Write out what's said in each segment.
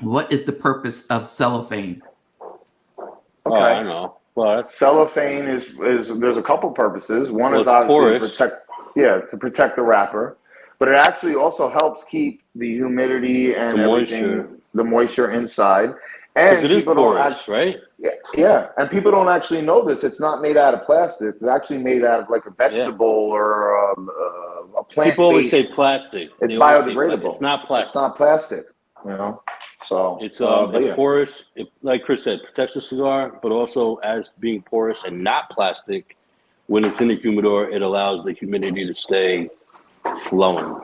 What is the purpose of cellophane? Oh, I know. Well, Cellophane is there's a couple purposes. One Well, is it's obviously porous. to protect the wrapper, but it actually also helps keep the humidity and The everything, moisture. the moisture inside. because And it is people don't porous, actually, right? yeah, and people don't actually know this. It's not made out of plastic. It's actually made out of like a Yeah. vegetable or a People always say plant-based. plastic. It's They always say plastic. biodegradable. It's not It's plastic. not plastic, you know. So, but It's yeah. porous. It, like Chris said, protects the cigar, but also as being porous and not plastic, when it's in the humidor, it allows the humidity to stay flowing.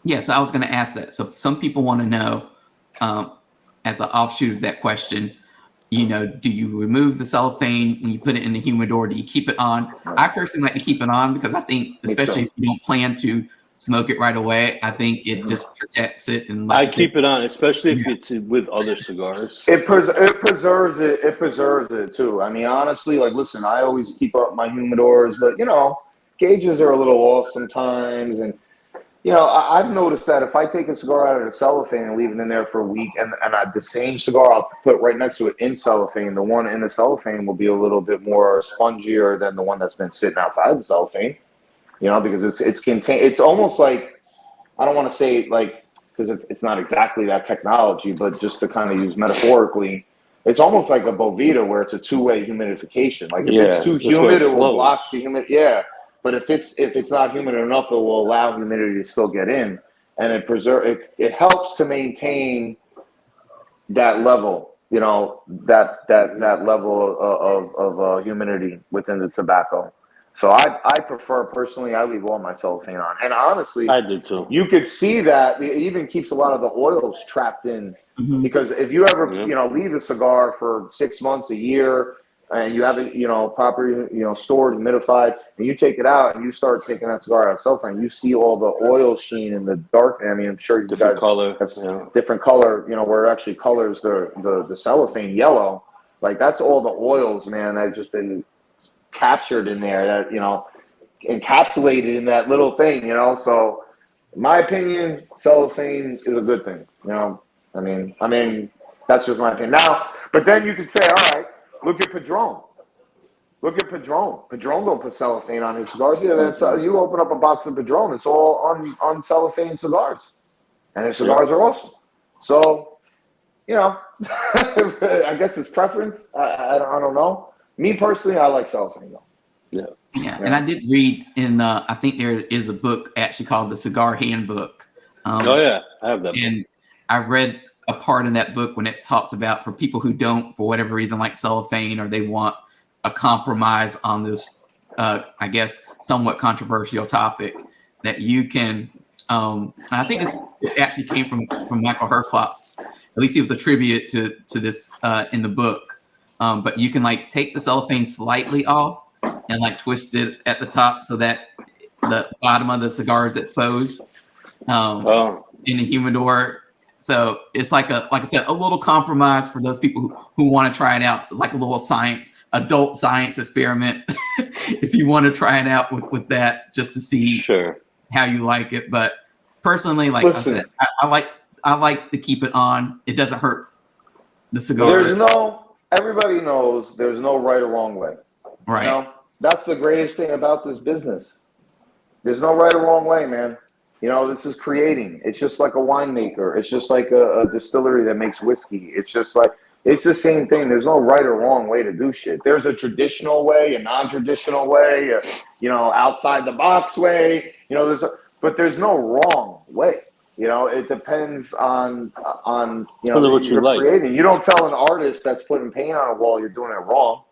Yes, I was going to ask that. So some people want to know, as an offshoot of that question, do you remove the cellophane when you put it in the humidor? Do you keep it on? I personally like to keep it on because I think, especially if you don't plan to smoke it right away, I think it just protects it. And like I you said, keep it on, especially if it's with other cigars. It preserves it. It preserves it too. I mean, honestly, like, listen, I always keep up my humidors, but gauges are a little off sometimes, and I've noticed that if I take a cigar out of the cellophane and leave it in there for a week, and the same cigar I'll put right next to it in cellophane, the one in the cellophane will be a little bit more spongier than the one that's been sitting outside the cellophane. Because it's contained. It's almost like, I don't want to say like, because it's not exactly that technology, but just to kind of use metaphorically, it's almost like a Bovita where it's a two-way humidification. Like if it's too humid, it will block the humidity. Yeah, but if it's not humid enough, it will allow humidity to still get in, and it helps to maintain that level. That level of humidity within the tobacco. So I prefer, personally, I leave all my cellophane on. And honestly, I do too. you could see that it even keeps a lot of the oils trapped in. Because if you ever, leave a cigar for 6 months, a year, and you have it, properly, stored, humidified, and you take it out and you start taking that cigar out of cellophane, you see all the oil sheen in the dark. I mean, I'm sure you Different guys color. have different color, where it actually colors the cellophane yellow. Like, that's all the oils, man, that have just been captured in there, that encapsulated in that little thing. So in my opinion, cellophane is a good thing. I mean that's just my opinion. Now, but then you could say, all right, look at Padron. Padron don't put cellophane on his cigars. Yeah, that's you open up a box of Padron, it's all on cellophane cigars, and his cigars are awesome. So I guess it's preference. I don't know. Me personally, I like cellophane though. Yeah, and I did read in, I think there is a book actually called the Cigar Handbook. I have that and book. I read a part in that book when it talks about, for people who don't, for whatever reason, like cellophane, or they want a compromise on this, I guess, somewhat controversial topic, that you can, I think it actually came from Michael Herklotz. At least he was attributed to this in the book. But you can like take the cellophane slightly off and like twist it at the top so that the bottom of the cigar is exposed in the humidor. So it's like I said, a little compromise for those people who want to try it out, like a little adult science experiment. If you want to try it out with that, just to see how you like it. But personally, like I said, I like to keep it on. It doesn't hurt the cigar. Everybody knows there's no right or wrong way. Right. That's the greatest thing about this business. There's no right or wrong way, man. This is creating. It's just like a winemaker. It's just like a distillery that makes whiskey. It's the same thing. There's no right or wrong way to do shit. There's a traditional way, a non-traditional way, outside the box way. But there's no wrong way. It depends on what you're creating. You don't tell an artist that's putting paint on a wall you're doing it wrong.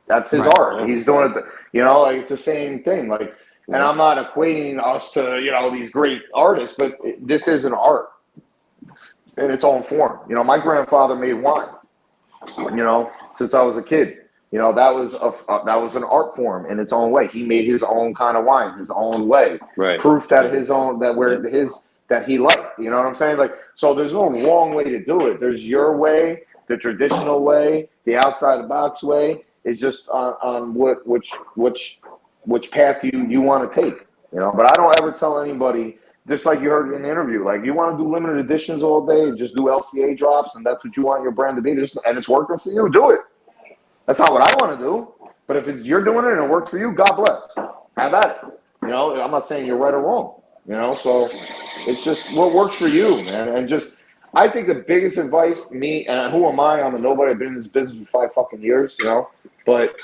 That's his art. He's doing it. It's the same thing. Like, and I'm not equating us to these great artists, but this is an art in its own form. My grandfather made wine. Since I was a kid. That was an art form in its own way. He made his own kind of wine, his own way. Right. Proof that that he liked. You know what I'm saying? Like, so there's no wrong way to do it. There's your way, the traditional way, the outside the box way. It's just on which path you want to take. But I don't ever tell anybody just like you heard in the interview, like you want to do limited editions all day and just do LCA drops, and that's what you want your brand to be, and it's working for you, do it. That's not what I want to do. But if you're doing it and it works for you, God bless. Have at it. You know, I'm not saying you're right or wrong. You know, so it's just what works for you, man. And just, I think the biggest advice, me, and who am I? I'm a nobody. I've been in this business for 5 fucking years, you know. But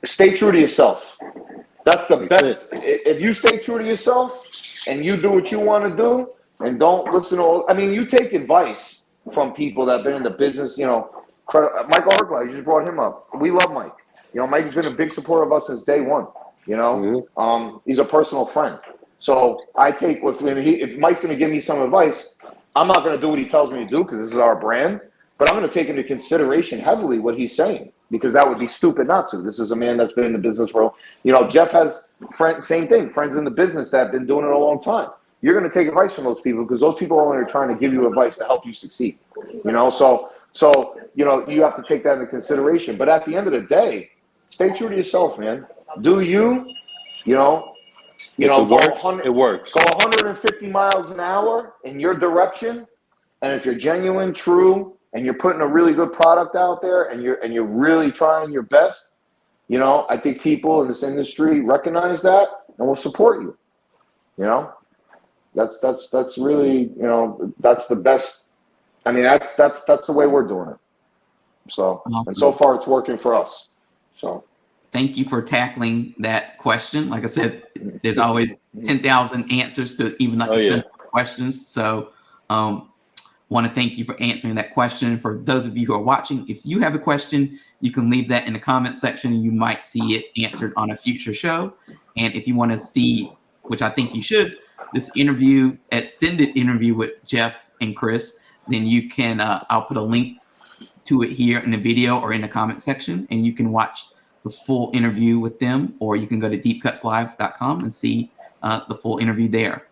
stay true to yourself. That's the best. If you stay true to yourself and you do what you want to do and don't listen to all, I mean, you take advice from people that have been in the business, you know. Michael Harkla, you just brought him up. We love Mike. You know, Mike's been a big supporter of us since day one. You know, he's a personal friend. So I take if Mike's going to give me some advice, I'm not going to do what he tells me to do because this is our brand. But I'm going to take into consideration heavily what he's saying because that would be stupid not to. This is a man that's been in the business for, you know, Jeff has same thing, friends in the business that have been doing it a long time. You're going to take advice from those people because those people are only trying to give you advice to help you succeed. You know, so you know, you have to take that into consideration. But at the end of the day, stay true to yourself, man. Do you, you know, it works. It works. Go 150 miles an hour in your direction, and if you're genuine, true, and you're putting a really good product out there, and you're really trying your best, you know, I think people in this industry recognize that and will support you. You know, that's really, you know, that's the best. I mean, that's the way we're doing it. So, awesome. And so far it's working for us. So. Thank you for tackling that question. Like I said, there's always 10,000 answers to even like the simplest questions. So want to thank you for answering that question. For those of you who are watching, if you have a question, you can leave that in the comment section and you might see it answered on a future show. And if you want to see, which I think you should, this interview, extended interview with Jeff and Chris, then you can, I'll put a link to it here in the video or in the comment section, and you can watch the full interview with them, or you can go to deepcutslive.com and see the full interview there.